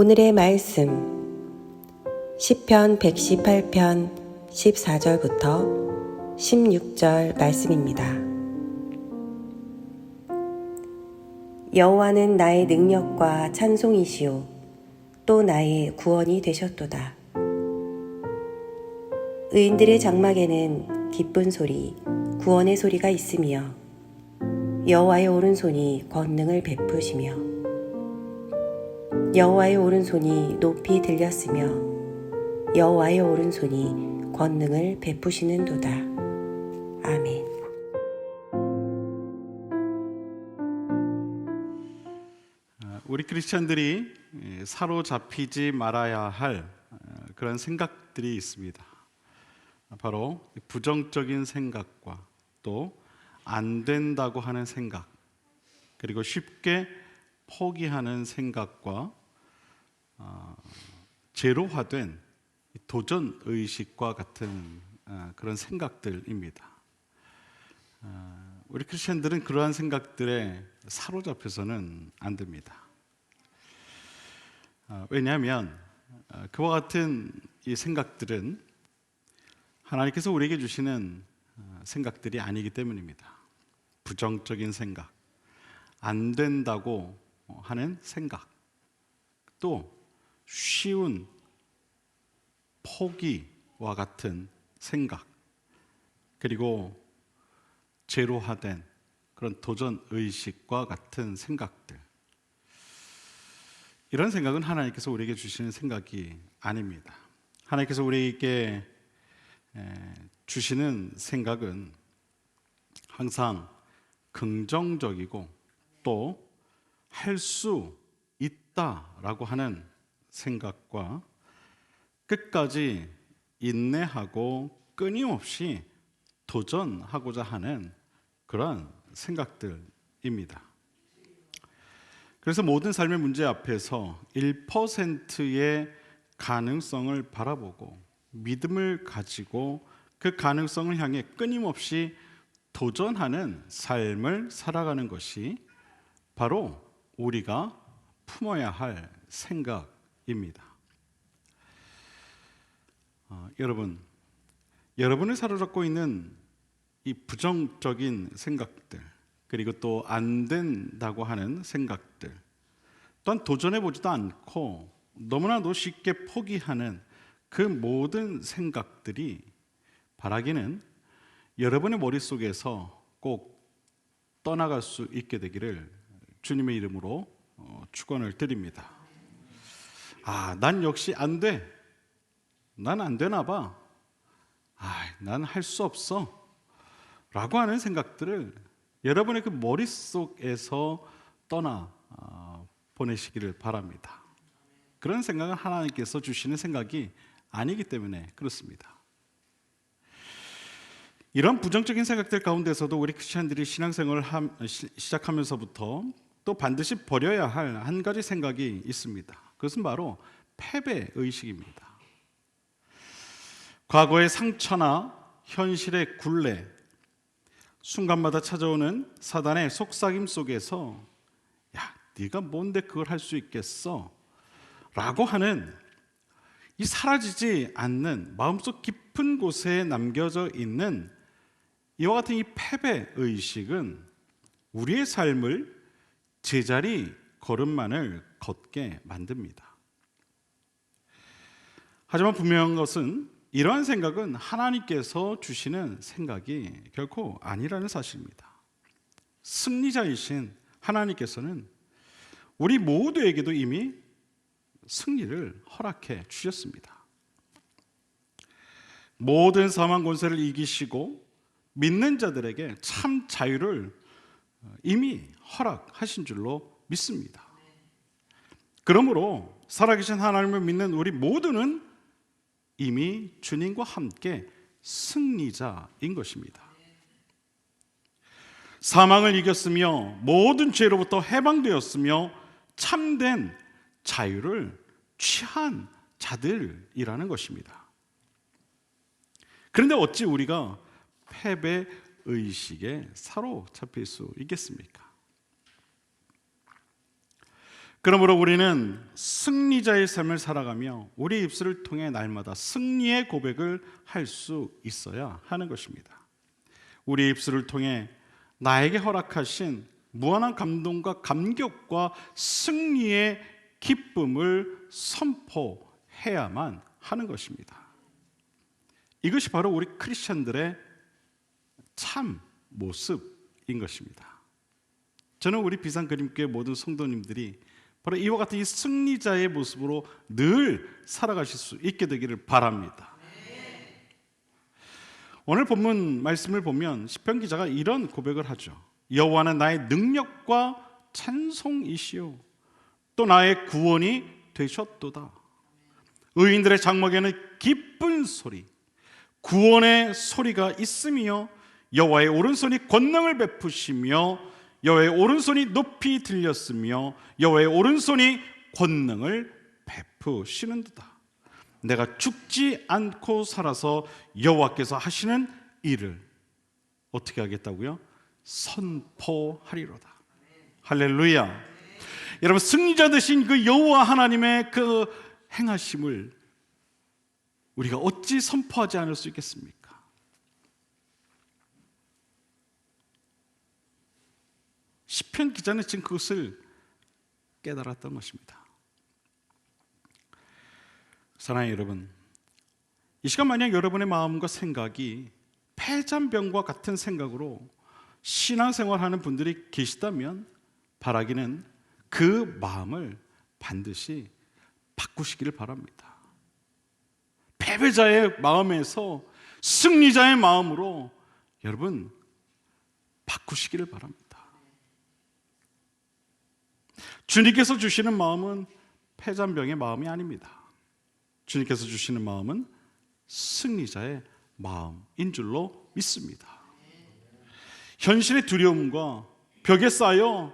오늘의 말씀 시편 118편 14절부터 16절 말씀입니다. 여호와는 나의 능력과 찬송이시요 또 나의 구원이 되셨도다. 의인들의 장막에는 기쁜 소리, 구원의 소리가 있으며 여호와의 오른손이 권능을 베푸시며 여호와의 오른손이 높이 들렸으며 여호와의 오른손이 권능을 베푸시는도다. 아멘. 우리 크리스천들이 사로잡히지 말아야 할 그런 생각들이 있습니다. 바로 부정적인 생각과 또 안 된다고 하는 생각, 그리고 쉽게 포기하는 생각과 제로화된 도전 의식과 같은 그런 생각들입니다. 우리 크리스천들은 그러한 생각들에 사로잡혀서는 안 됩니다. 왜냐하면 그와 같은 이 생각들은 하나님께서 우리에게 주시는 생각들이 아니기 때문입니다. 부정적인 생각, 안 된다고 하는 생각, 또 쉬운 포기와 같은 생각, 그리고 제로화된 그런 도전 의식과 같은 생각들, 이런 생각은 하나님께서 우리에게 주시는 생각이 아닙니다. 하나님께서 우리에게 주시는 생각은 항상 긍정적이고 또 할 수 있다라고 하는 생각과 끝까지 인내하고 끊임없이 도전하고자 하는 그런 생각들입니다. 그래서 모든 삶의 문제 앞에서 1%의 가능성을 바라보고 믿음을 가지고 그 가능성을 향해 끊임없이 도전하는 삶을 살아가는 것이 바로 우리가 품어야 할 생각입니다. 여러분을 사로잡고 있는 이 부정적인 생각들, 그리고 또 안 된다고 하는 생각들, 또한 도전해보지도 않고 너무나도 쉽게 포기하는 그 모든 생각들이 바라기는 여러분의 머릿속에서 꼭 떠나갈 수 있게 되기를 주님의 이름으로 축원을 드립니다. 난 역시 안 돼. 난 안 되나 봐. 난 할 수 없어. 라고 하는 생각들을 여러분의 그 머릿속에서 떠나 보내시기를 바랍니다. 그런 생각은 하나님께서 주시는 생각이 아니기 때문에 그렇습니다. 이런 부정적인 생각들 가운데서도 우리 크리스천들이 신앙생활을 시작하면서부터 또 반드시 버려야 할 한 가지 생각이 있습니다. 그것은 바로 패배의식입니다. 과거의 상처나 현실의 굴레, 순간마다 찾아오는 사단의 속삭임 속에서 네가 뭔데 그걸 할 수 있겠어? 라고 하는 이 사라지지 않는 마음속 깊은 곳에 남겨져 있는 이와 같은 이 패배의식은 우리의 삶을 제자리 걸음만을 걷게 만듭니다. 하지만 분명한 것은 이러한 생각은 하나님께서 주시는 생각이 결코 아니라는 사실입니다. 승리자이신 하나님께서는 우리 모두에게도 이미 승리를 허락해 주셨습니다. 모든 사망 권세를 이기시고 믿는 자들에게 참 자유를 이미 허락하신 줄로 믿습니다. 그러므로 살아계신 하나님을 믿는 우리 모두는 이미 주님과 함께 승리자인 것입니다. 사망을 이겼으며 모든 죄로부터 해방되었으며 참된 자유를 취한 자들이라는 것입니다. 그런데 어찌 우리가 패배의식에 사로잡힐 수 있겠습니까? 그러므로 우리는 승리자의 삶을 살아가며 우리 입술을 통해 날마다 승리의 고백을 할 수 있어야 하는 것입니다. 우리 입술을 통해 나에게 허락하신 무한한 감동과 감격과 승리의 기쁨을 선포해야만 하는 것입니다. 이것이 바로 우리 크리스천들의 참 모습인 것입니다. 저는 우리 비상그림교회 모든 성도님들이 바로 이와 같은 이 승리자의 모습으로 늘 살아가실 수 있게 되기를 바랍니다. 오늘 본문 말씀을 보면 시편 기자가 이런 고백을 하죠. 여호와는 나의 능력과 찬송이시요 또 나의 구원이 되셨도다. 의인들의 장막에는 기쁜 소리, 구원의 소리가 있으며 여호와의 오른손이 권능을 베푸시며 여호와의 오른손이 높이 들렸으며 여호와의 오른손이 권능을 베푸시는도다. 내가 죽지 않고 살아서 여호와께서 하시는 일을 어떻게 하겠다고요? 선포하리로다. 할렐루야. 여러분, 승리자 되신 그 여호와 하나님의 그 행하심을 우리가 어찌 선포하지 않을 수 있겠습니까? 시편 기자는 지금 그것을 깨달았던 것입니다. 사랑하는 여러분, 이 시간 만약 여러분의 마음과 생각이 폐잔병과 같은 생각으로 신앙생활하는 분들이 계시다면 바라기는 그 마음을 반드시 바꾸시기를 바랍니다. 패배자의 마음에서 승리자의 마음으로 여러분 바꾸시기를 바랍니다. 주님께서 주시는 마음은 패잔병의 마음이 아닙니다. 주님께서 주시는 마음은 승리자의 마음인 줄로 믿습니다. 현실의 두려움과 벽에 쌓여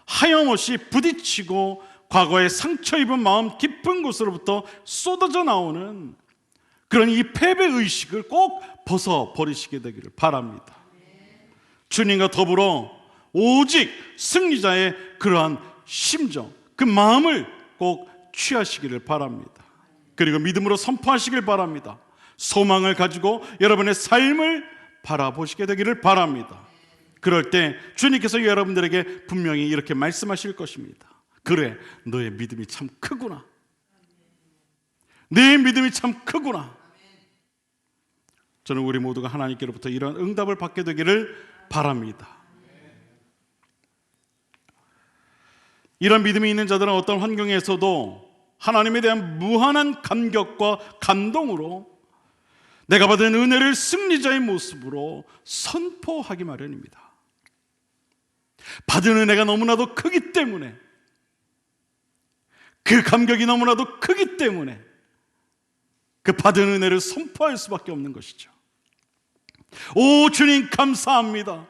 하염없이 부딪히고 과거에 상처 입은 마음 깊은 곳으로부터 쏟아져 나오는 그런 이 패배의식을 꼭 벗어버리시게 되기를 바랍니다. 주님과 더불어 오직 승리자의 그러한 심정, 그 마음을 꼭 취하시기를 바랍니다. 그리고 믿음으로 선포하시길 바랍니다. 소망을 가지고 여러분의 삶을 바라보시게 되기를 바랍니다. 그럴 때 주님께서 여러분들에게 분명히 이렇게 말씀하실 것입니다. 그래, 너의 믿음이 참 크구나. 내 믿음이 참 크구나. 저는 우리 모두가 하나님께로부터 이런 응답을 받게 되기를 바랍니다. 이런 믿음이 있는 자들은 어떤 환경에서도 하나님에 대한 무한한 감격과 감동으로 내가 받은 은혜를 승리자의 모습으로 선포하기 마련입니다. 받은 은혜가 너무나도 크기 때문에, 그 감격이 너무나도 크기 때문에 그 받은 은혜를 선포할 수밖에 없는 것이죠. 오 주님 감사합니다.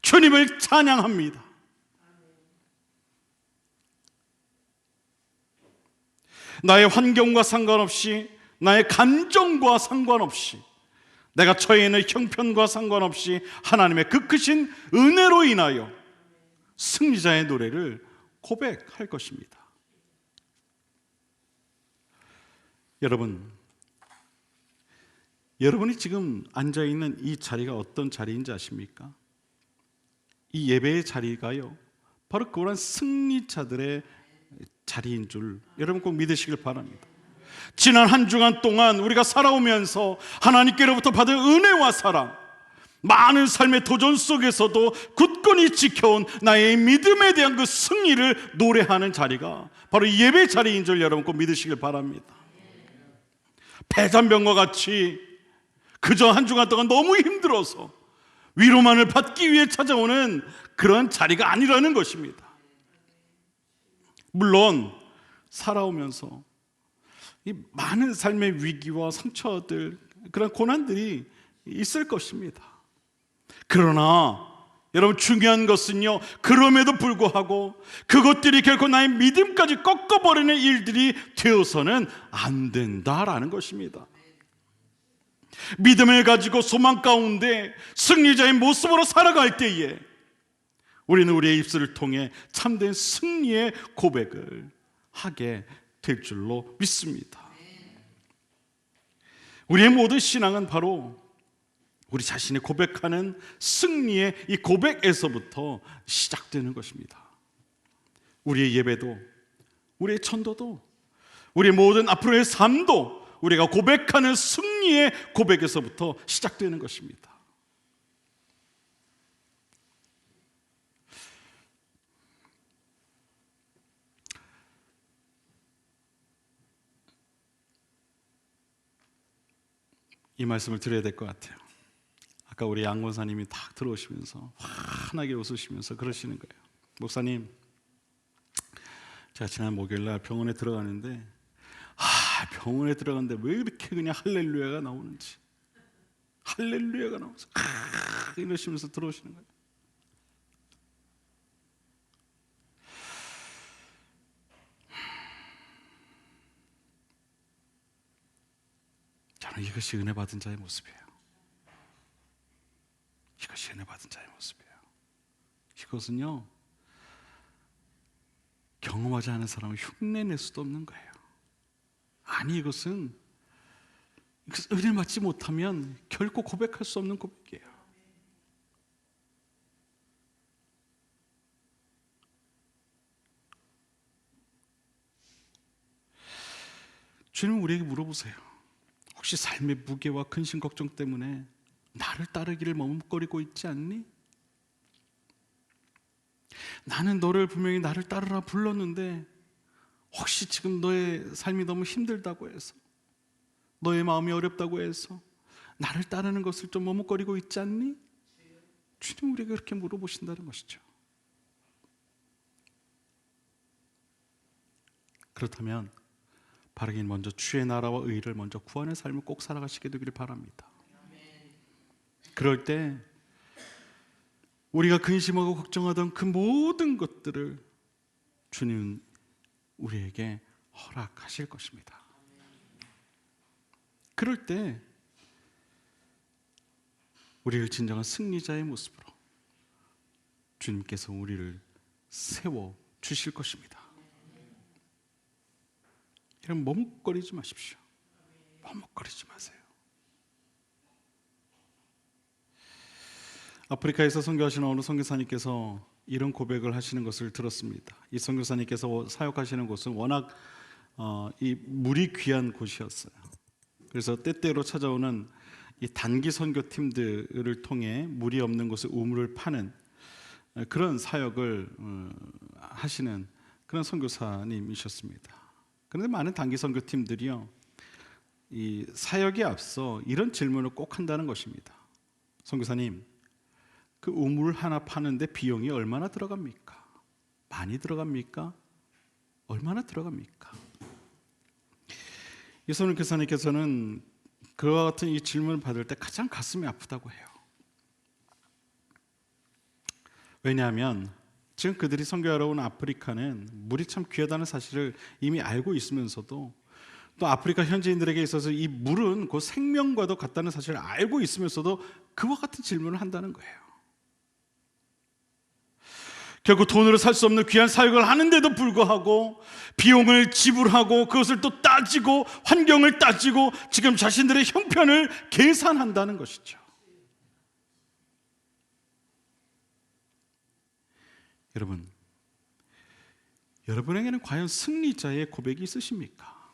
주님을 찬양합니다. 나의 환경과 상관없이, 나의 감정과 상관없이, 내가 처해 있는 형편과 상관없이 하나님의 그 크신 은혜로 인하여 승리자의 노래를 고백할 것입니다. 여러분이 지금 앉아있는 이 자리가 어떤 자리인지 아십니까? 이 예배의 자리가요, 바로 그런 승리자들의 자리인 줄 여러분 꼭 믿으시길 바랍니다. 지난 한 주간 동안 우리가 살아오면서 하나님께로부터 받은 은혜와 사랑, 많은 삶의 도전 속에서도 굳건히 지켜온 나의 믿음에 대한 그 승리를 노래하는 자리가 바로 이 예배 자리인 줄 여러분 꼭 믿으시길 바랍니다. 패잔병과 같이 그저 한 주간 동안 너무 힘들어서 위로만을 받기 위해 찾아오는 그런 자리가 아니라는 것입니다. 물론 살아오면서 이 많은 삶의 위기와 상처들, 그런 고난들이 있을 것입니다. 그러나 여러분 중요한 것은요, 그럼에도 불구하고 그것들이 결코 나의 믿음까지 꺾어버리는 일들이 되어서는 안 된다라는 것입니다. 믿음을 가지고 소망 가운데 승리자의 모습으로 살아갈 때에 우리는 우리의 입술을 통해 참된 승리의 고백을 하게 될 줄로 믿습니다. 우리의 모든 신앙은 바로 우리 자신이 고백하는 승리의 이 고백에서부터 시작되는 것입니다. 우리의 예배도, 우리의 전도도, 우리의 모든 앞으로의 삶도 우리가 고백하는 승리의 고백에서부터 시작되는 것입니다. 이 말씀을 드려야 될 것 같아요. 아까 우리 양 권사님이 딱 들어오시면서 환하게 웃으시면서 그러시는 거예요. 목사님, 제가 지난 목요일날 병원에 들어가는데 병원에 들어갔는데 왜 이렇게 그냥 할렐루야가 나오는지, 할렐루야가 나오면서 이러시면서 들어오시는 거예요. 저는 이것이 은혜 받은 자의 모습이에요. 이것이 은혜 받은 자의 모습이에요. 이것은요, 경험하지 않은 사람은 흉내낼 수도 없는 거예요. 아니, 이것은 은혜 받지 못하면 결코 고백할 수 없는 고백이에요. 주님은 우리에게 물어보세요. 혹시 삶의 무게와 근심 걱정 때문에 나를 따르기를 머뭇거리고 있지 않니? 나는 너를 분명히 나를 따르라 불렀는데 혹시 지금 너의 삶이 너무 힘들다고 해서, 너의 마음이 어렵다고 해서 나를 따르는 것을 좀 머뭇거리고 있지 않니? 주님 우리에게 그렇게 물어보신다는 것이죠. 그렇다면 바르게 먼저 주의 나라와 의를 먼저 구하는 삶을 꼭 살아가시게 되기를 바랍니다. 그럴 때 우리가 근심하고 걱정하던 그 모든 것들을 주님은 우리에게 허락하실 것입니다. 그럴 때 우리를 진정한 승리자의 모습으로 주님께서 우리를 세워 주실 것입니다. 이런 머뭇거리지 마십시오. 머뭇거리지 마세요. 아프리카에서 선교하시는 어느 선교사님께서 이런 고백을 하시는 것을 들었습니다. 이 선교사님께서 사역하시는 곳은 워낙 이 물이 귀한 곳이었어요. 그래서 때때로 찾아오는 이 단기 선교팀들을 통해 물이 없는 곳에 우물을 파는 그런 사역을 하시는 그런 선교사님이셨습니다. 그런데 많은 단기 선교팀들이요, 이 사역에 앞서 이런 질문을 꼭 한다는 것입니다. 선교사님, 그 우물 하나 파는데 비용이 얼마나 들어갑니까? 많이 들어갑니까? 얼마나 들어갑니까? 이 선교사님께서는 그와 같은 이 질문을 받을 때 가장 가슴이 아프다고 해요. 왜냐하면 지금 그들이 선교하러 온 아프리카는 물이 참 귀하다는 사실을 이미 알고 있으면서도, 또 아프리카 현지인들에게 있어서 이 물은 그 생명과도 같다는 사실을 알고 있으면서도 그와 같은 질문을 한다는 거예요. 결국 돈으로 살 수 없는 귀한 사역을 하는데도 불구하고 비용을 지불하고 그것을 또 따지고 환경을 따지고 지금 자신들의 형편을 계산한다는 것이죠. 여러분, 여러분에게는 과연 승리자의 고백이 있으십니까?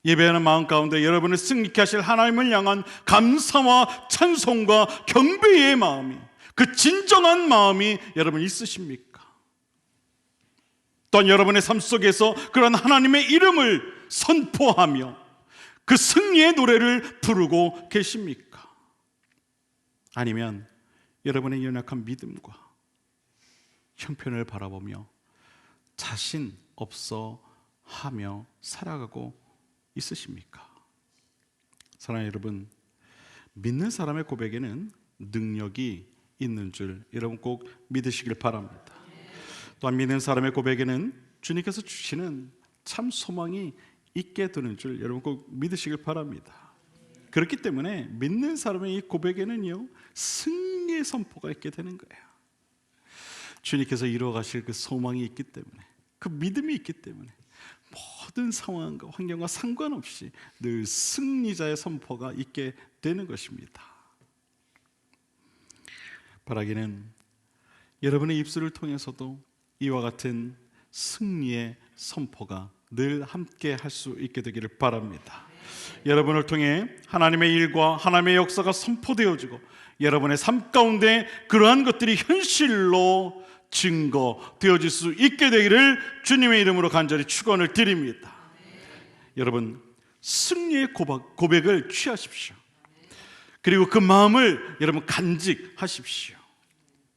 예배하는 마음 가운데 여러분을 승리케 하실 하나님을 향한 감사와 찬송과 경배의 마음이, 그 진정한 마음이 여러분 있으십니까? 또한 여러분의 삶 속에서 그런 하나님의 이름을 선포하며 그 승리의 노래를 부르고 계십니까? 아니면 여러분의 연약한 믿음과 형편을 바라보며 자신 없어 하며 살아가고 있으십니까? 사랑하는 여러분, 믿는 사람의 고백에는 능력이 있는 줄 여러분 꼭 믿으시길 바랍니다. 또한 믿는 사람의 고백에는 주님께서 주시는 참 소망이 있게 되는 줄 여러분 꼭 믿으시길 바랍니다. 그렇기 때문에 믿는 사람의 이 고백에는요, 승리의 선포가 있게 되는 거예요. 주님께서 이루어 가실 그 소망이 있기 때문에, 그 믿음이 있기 때문에 모든 상황과 환경과 상관없이 늘 승리자의 선포가 있게 되는 것입니다. 바라기는 여러분의 입술을 통해서도 이와 같은 승리의 선포가 늘 함께 할 수 있게 되기를 바랍니다. 여러분을 통해 하나님의 일과 하나님의 역사가 선포되어지고 여러분의 삶 가운데 그러한 것들이 현실로 증거되어질 수 있게 되기를 주님의 이름으로 간절히 축원을 드립니다. 여러분, 승리의 고백을 취하십시오. 그리고 그 마음을 여러분 간직하십시오.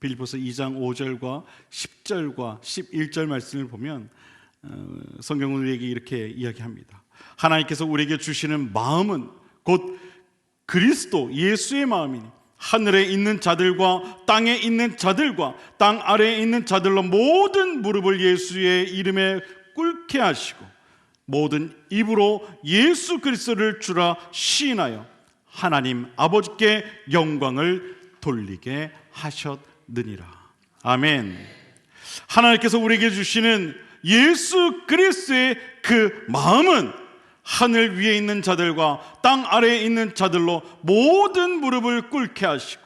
빌립보서 2장 5절과 10절과 11절 말씀을 보면 성경은 우리에게 이렇게 이야기합니다. 하나님께서 우리에게 주시는 마음은 곧 그리스도 예수의 마음이니 하늘에 있는 자들과 땅에 있는 자들과 땅 아래에 있는 자들로 모든 무릎을 예수의 이름에 꿇게 하시고 모든 입으로 예수 그리스도를 주라 시인하여 하나님 아버지께 영광을 돌리게 하셨느니라. 아멘. 하나님께서 우리에게 주시는 예수 그리스도의 그 마음은 하늘 위에 있는 자들과 땅 아래에 있는 자들로 모든 무릎을 꿇게 하시고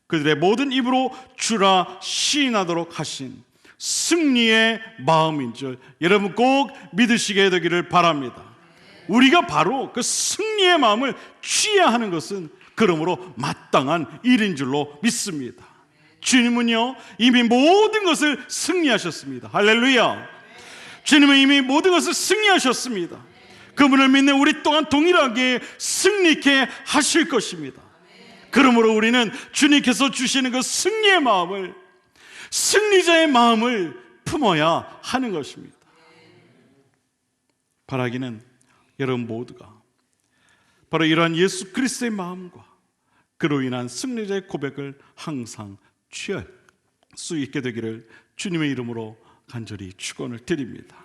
그들의 모든 입으로 주라 시인하도록 하신 승리의 마음인 줄 여러분 꼭 믿으시게 되기를 바랍니다. 우리가 바로 그 승리의 마음을 취해야 하는 것은 그러므로 마땅한 일인 줄로 믿습니다. 주님은요 이미 모든 것을 승리하셨습니다. 할렐루야. 주님은 이미 모든 것을 승리하셨습니다. 그분을 믿는 우리 또한 동일하게 승리케 하실 것입니다. 그러므로 우리는 주님께서 주시는 그 승리의 마음을, 승리자의 마음을 품어야 하는 것입니다. 바라기는 여러분 모두가 바로 이러한 예수 그리스도의 마음과 그로 인한 승리자의 고백을 항상 취할 수 있게 되기를 주님의 이름으로 간절히 축원을 드립니다.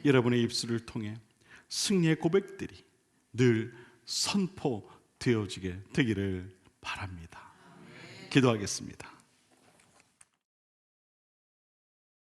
여러분의 입술을 통해 승리의 고백들이 늘 선포되어지게 되기를 바랍니다. 기도하겠습니다.